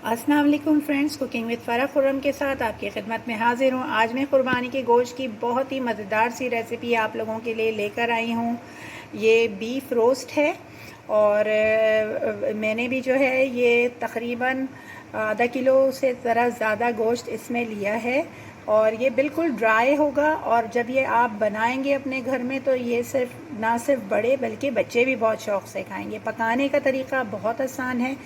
अस्सलाम वालेकुम friends, cooking with फ़रा Khurram के साथ आपकी खिदमत में हाज़िर हूँ। आज मैं कुर्बानी के गोश्त की बहुत ही मज़ेदार सी रेसिपी आप लोगों के लिए लेकर आई हूँ। ये बीफ रोस्ट है और मैंने भी जो है ये तकरीबन आधा किलो से ज़रा ज़्यादा गोश्त इसमें लिया है और ये बिल्कुल ड्राई होगा। और जब ये आप बनाएंगे अपने घर में तो ये ना सिर्फ बड़े बल्कि बच्चे भी बहुत शौक़ से खाएंगे। पकाने का तरीका बहुत आसान है,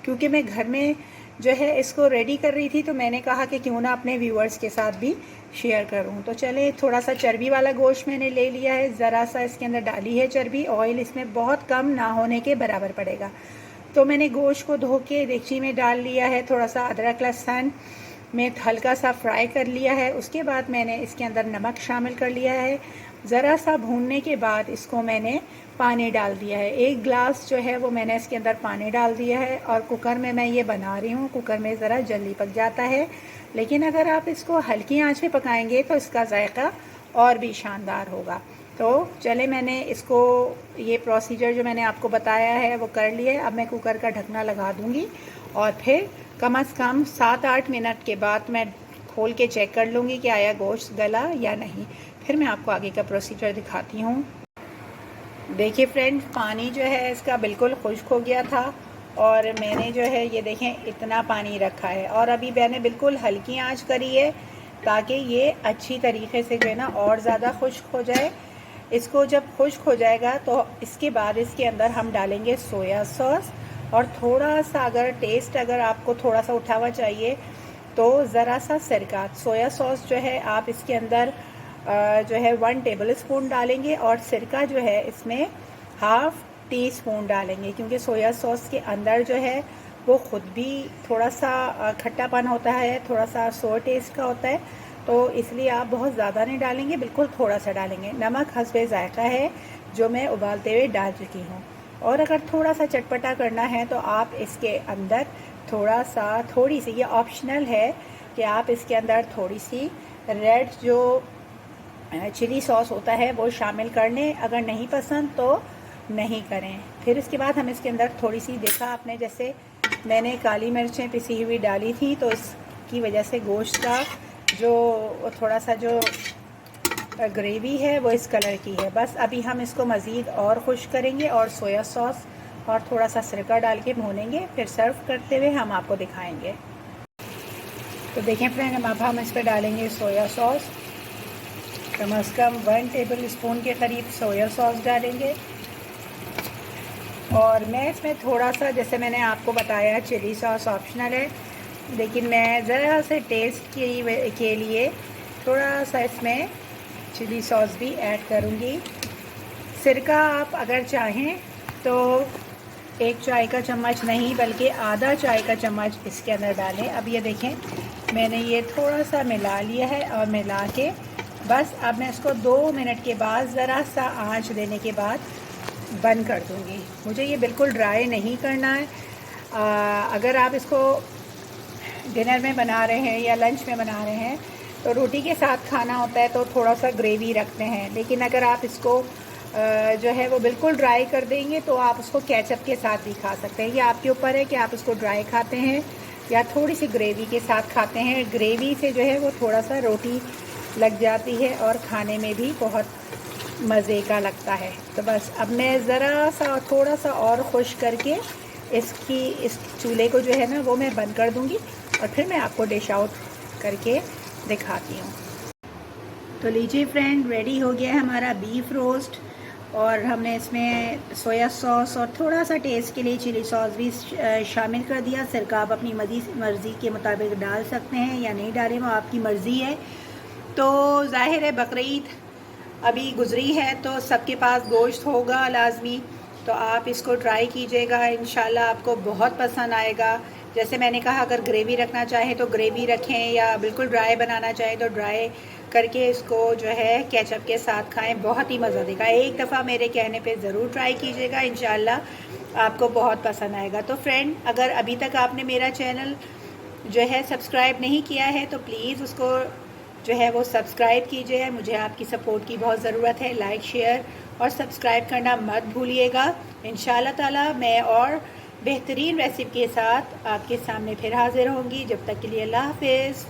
क्योंकि मैं घर में जो है इसको रेडी कर रही थी तो मैंने कहा कि क्यों ना अपने व्यूअर्स के साथ भी शेयर करूं। तो चले, थोड़ा सा चर्बी वाला गोश्त मैंने ले लिया है, ज़रा सा इसके अंदर डाली है चर्बी। ऑयल इसमें बहुत कम ना होने के बराबर पड़ेगा। तो मैंने गोश्त को धो के देगची में डाल लिया है। थोड़ा सा अदरक लहसुन में हल्का सा फ्राई कर लिया है। उसके बाद मैंने इसके अंदर नमक शामिल कर लिया है। ज़रा सा भूनने के बाद इसको मैंने पानी डाल दिया है। 1 गिलास जो है वो मैंने इसके अंदर पानी डाल दिया है। और कुकर में मैं ये बना रही हूँ, कुकर में ज़रा जल्दी पक जाता है, लेकिन अगर आप इसको हल्की आंच पे पकाएंगे तो इसका जायका और भी शानदार होगा। तो चले, मैंने इसको ये प्रोसीजर जो मैंने आपको बताया है वो कर लिया है। अब मैं कुकर का ढकना लगा दूँगी और फिर कम से कम 7-8 मिनट के बाद मैं खोल के चेक कर लूँगी कि आया गोश्त गला या नहीं। फिर मैं आपको आगे का प्रोसीजर दिखाती हूँ। देखिए फ्रेंड, पानी जो है इसका बिल्कुल खुश्क हो गया था और मैंने जो है ये देखें इतना पानी रखा है। और अभी मैंने बिल्कुल हल्की आंच करी है ताकि ये अच्छी तरीके से जो है ना और ज़्यादा खुश्क हो जाए। इसको जब खुश्क हो जाएगा तो इसके बाद इसके अंदर हम डालेंगे सोया सॉस और थोड़ा सा, अगर आपको थोड़ा सा उठा हुआ चाहिए तो ज़रा सा सिरका। सोया सॉस जो है आप इसके अंदर जो है 1 टेबल स्पून डालेंगे और सिरका जो है इसमें ½ टी स्पून डालेंगे, क्योंकि सोया सॉस के अंदर जो है वो ख़ुद भी थोड़ा सा खट्टापन होता है, थोड़ा सा सोर टेस्ट का होता है, तो इसलिए आप बहुत ज़्यादा नहीं डालेंगे, बिल्कुल थोड़ा सा डालेंगे। नमक हस्बे ज़ायक़ा है जो मैं उबालते हुए डाल चुकी हूँ। और अगर थोड़ा सा चटपटा करना है तो आप इसके अंदर थोड़ी सी, ये ऑप्शनल है कि आप इसके अंदर थोड़ी सी रेड जो चिली सॉस होता है वो शामिल कर लें, अगर नहीं पसंद तो नहीं करें। फिर इसके बाद हम इसके अंदर थोड़ी सी, देखा आपने जैसे मैंने काली मिर्चें पिसी हुई डाली थी तो इसकी वजह से गोश्त का जो थोड़ा सा जो ग्रेवी है वो इस कलर की है। बस अभी हम इसको मज़ीद और खुश करेंगे और सोया सॉस और थोड़ा सा सिरका डाल के भूनेंगे, फिर सर्व करते हुए हम आपको दिखाएंगे। तो देखें फ्रेंड, अब हम इस पर डालेंगे सोया सॉस। कम से कम 1 टेबल स्पून के करीब सोया सॉस डालेंगे। और मैं इसमें थोड़ा सा, जैसे मैंने आपको बताया, चिली सॉस ऑप्शनल है, लेकिन मैं ज़रा से टेस्ट के लिए थोड़ा सा इसमें चिली सॉस भी ऐड करूँगी। सिरका आप अगर चाहें तो 1 चाय का चम्मच नहीं बल्कि आधा चाय का चम्मच इसके अंदर डालें। अब ये देखें मैंने ये थोड़ा सा मिला लिया है और मिला के बस अब मैं इसको 2 मिनट के बाद ज़रा सा आंच देने के बाद बंद कर दूँगी। मुझे ये बिल्कुल ड्राई नहीं करना है। अगर आप इसको डिनर में बना रहे हैं या लंच में बना रहे हैं तो रोटी के साथ खाना होता है तो थोड़ा सा ग्रेवी रखते हैं, लेकिन अगर आप इसको जो है वो बिल्कुल ड्राई कर देंगे तो आप उसको केचप के साथ भी खा सकते हैं। ये आपके ऊपर है कि आप इसको ड्राई खाते हैं या थोड़ी सी ग्रेवी के साथ खाते हैं। ग्रेवी से जो है वो थोड़ा सा रोटी लग जाती है और खाने में भी बहुत मज़े का लगता है। तो बस अब मैं ज़रा सा थोड़ा सा और खुश करके इस चूल्हे को जो है ना वो मैं बंद कर दूँगी और फिर मैं आपको डिश आउट करके दिखाती हूँ। तो लीजिए फ्रेंड, रेडी हो गया है हमारा बीफ रोस्ट और हमने इसमें सोया सॉस और थोड़ा सा टेस्ट के लिए चिली सॉस भी शामिल कर दिया। सिरका आप अपनी मर्ज़ी के मुताबिक डाल सकते हैं या नहीं डालें, वो आपकी मर्ज़ी है। तो ज़ाहिर है बकरीद अभी गुज़री है तो सबके पास गोश्त होगा लाजमी, तो आप इसको ट्राई कीजिएगा, इंशाल्लाह आपको बहुत पसंद आएगा। जैसे मैंने कहा, अगर ग्रेवी रखना चाहें तो ग्रेवी रखें या बिल्कुल ड्राई बनाना चाहें तो ड्राई करके इसको जो है केचप के साथ खाएं, बहुत ही मज़ा देगा। एक दफ़ा मेरे कहने पे ज़रूर ट्राई कीजिएगा, इंशाल्लाह आपको बहुत पसंद आएगा। तो फ्रेंड, अगर अभी तक आपने मेरा चैनल जो है सब्सक्राइब नहीं किया है तो प्लीज़ उसको जो है वो सब्सक्राइब कीजिए। मुझे आपकी सपोर्ट की बहुत ज़रूरत है। लाइक, शेयर और सब्सक्राइब करना मत भूलिएगा। इंशाल्लाह ताला मैं और बेहतरीन रेसिपी के साथ आपके सामने फिर हाजिर होंगी। जब तक के लिए अल्लाह हाफिज़।